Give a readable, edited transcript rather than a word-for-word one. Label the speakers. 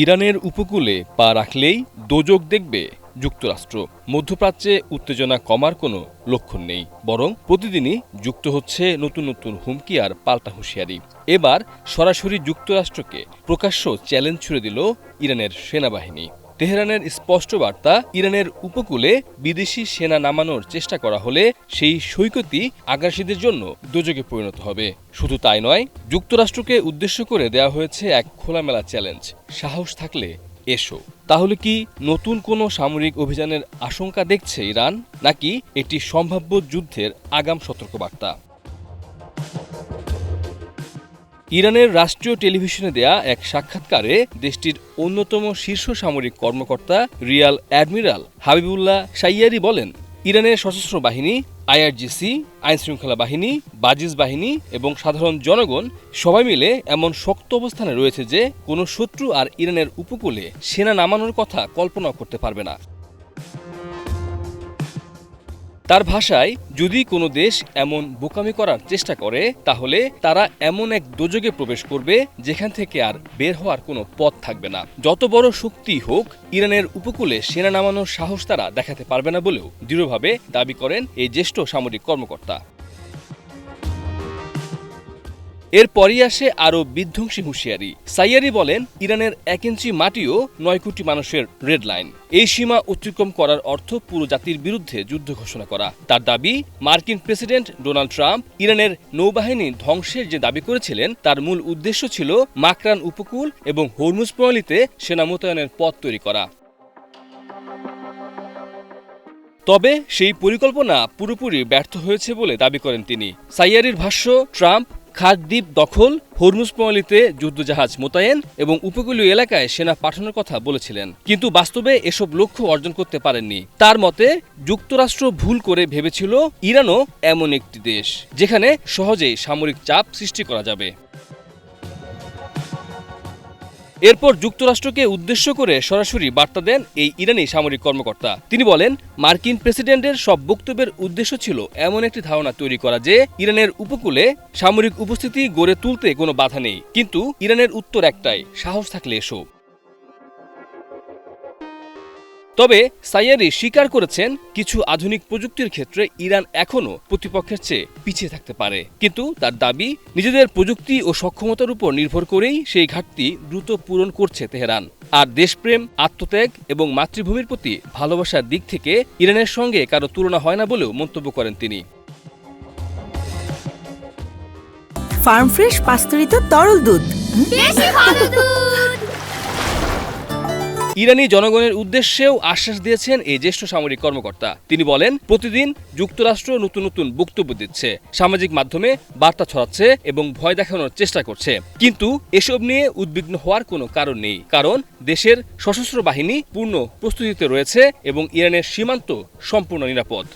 Speaker 1: ইরানের উপকূলে পা রাখলেই দোজক দেখবে যুক্তরাষ্ট্র। মধ্যপ্রাচ্যে উত্তেজনা কমার কোনো লক্ষণ নেই, বরং প্রতিদিনই যুক্ত হচ্ছে নতুন নতুন হুমকি আর পাল্টা হুঁশিয়ারি। এবার সরাসরি যুক্তরাষ্ট্রকে প্রকাশ্য চ্যালেঞ্জ ছুড়ে দিল ইরানের সেনাবাহিনী। তেহরানের স্পষ্ট বার্তা, ইরানের উপকূলে বিদেশি সেনা নামানোর চেষ্টা করা হলে সেই সৈকতই আগ্রাসীদের জন্য দোজকে পরিণত হবে। শুধু তাই নয়, যুক্তরাষ্ট্রকে উদ্দেশ্য করে দেওয়া হয়েছে এক খোলামেলা চ্যালেঞ্জ, সাহস থাকলে এসো। তাহলে কি নতুন কোনো সামরিক অভিযানের আশঙ্কা দেখছে ইরান, নাকি এটি সম্ভাব্য যুদ্ধের আগাম সতর্কবার্তা? ইরানের রাষ্ট্রীয় টেলিভিশনে দেয়া এক সাক্ষাৎকারে দেশটির অন্যতম শীর্ষ সামরিক কর্মকর্তা রিয়াল অ্যাডমিরাল হাবিবুল্লাহ সাইয়ারি বলেন, ইরানের সশস্ত্র বাহিনী, আইআরজিসি, আইনশৃঙ্খলা বাহিনী, বাজিজ বাহিনী এবং সাধারণ জনগণ সবাই মিলে এমন শক্ত অবস্থানে রয়েছে যে কোনো শত্রু আর ইরানের উপকূলে সেনা নামানোর কথা কল্পনা করতে পারবে না। তার ভাষায়, যদি কোনো দেশ এমন বোকামি করার চেষ্টা করে তাহলে তারা এমন এক দোজগে প্রবেশ করবে যেখান থেকে আর বের হওয়ার কোনো পথ থাকবে না। যত বড় শক্তি হোক, ইরানের উপকূলে সেনা নামানোর সাহস তারা দেখাতে পারবে না বলেও দৃঢ়ভাবে দাবি করেন এই জ্যেষ্ঠ সামরিক কর্মকর্তা। এরপরই আসে আরও বিধ্বংসী হুঁশিয়ারি। সাইয়ারি বলেন, ইরানের 1 ইঞ্চি মাটিও 9 কোটি মানুষের রেড লাইন। এই সীমা অতিক্রম করার অর্থ পুরো জাতির বিরুদ্ধে যুদ্ধ ঘোষণা করা। তার দাবি, মার্কিন প্রেসিডেন্ট ডোনাল্ড ট্রাম্প ইরানের নৌবাহিনী ধ্বংসের যে দাবি করেছিলেন তার মূল উদ্দেশ্য ছিল মাকরান উপকূল এবং হরমুজ প্রণালীতে সেনা মোতায়েনের পথ তৈরি করা। তবে সেই পরিকল্পনা পুরোপুরি ব্যর্থ হয়েছে বলে দাবি করেন তিনি। সাইয়ারির ভাষ্য, ট্রাম্প খাগ দ্বীপ দখল, হরমুজ প্রণালীতে যুদ্ধজাহাজ মোতায়েন এবং উপকূলীয় এলাকায় সেনা পাঠানোর কথা বলেছিলেন, কিন্তু বাস্তবে এসব লক্ষ্য অর্জন করতে পারেননি। তার মতে, যুক্তরাষ্ট্র ভুল করে ভেবেছিল ইরানও এমন একটি দেশ যেখানে সহজেই সামরিক চাপ সৃষ্টি করা যাবে। এরপর যুক্তরাষ্ট্রকে উদ্দেশ্য করে সরাসরি বার্তা দেন এই ইরানি সামরিক কর্মকর্তা। তিনি বলেন, মার্কিন প্রেসিডেন্টের সব বক্তব্যের উদ্দেশ্য ছিল এমন একটি ধারণা তৈরি করা যে ইরানের উপকূলে সামরিক উপস্থিতি গড়ে তুলতে কোনো বাধা নেই, কিন্তু ইরানের উত্তর একটাই, সাহস থাকলে এসো। তবে সাইয়ারি স্বীকার করেছেন, কিছু আধুনিক প্রযুক্তির ক্ষেত্রে ইরান এখনও প্রতিপক্ষের চেয়ে পিছিয়ে থাকতে পারে, কিন্তু তার দাবি, নিজেদের প্রযুক্তি ও সক্ষমতার উপর নির্ভর করেই সেই ঘাটতি দ্রুত পূরণ করছে তেহরান। আর দেশপ্রেম, আত্মত্যাগ এবং মাতৃভূমির প্রতি ভালোবাসার দিক থেকে ইরানের সঙ্গে কারো তুলনা হয় না বলেও মন্তব্য করেন তিনি।
Speaker 2: ফার্ম ফ্রেশ পাস্তুরিত তরল দুধ, বেশি ভালো দুধ।
Speaker 1: ইরানি জনগণের উদ্দেশ্যেও আশ্বাস দিয়েছেন এই জ্যেষ্ঠ সামরিক কর্মকর্তা। তিনি বলেন, প্রতিদিন যুক্তরাষ্ট্র নতুন নতুন বক্তব্য দিচ্ছে, সামাজিক মাধ্যমে বার্তা ছড়াচ্ছে এবং ভয় দেখানোর চেষ্টা করছে, কিন্তু এসব নিয়ে উদ্বিগ্ন হওয়ার কোনো কারণ নেই, কারণ দেশের সশস্ত্র বাহিনী পূর্ণ প্রস্তুতিতে রয়েছে এবং ইরানের সীমান্ত সম্পূর্ণ নিরাপদ।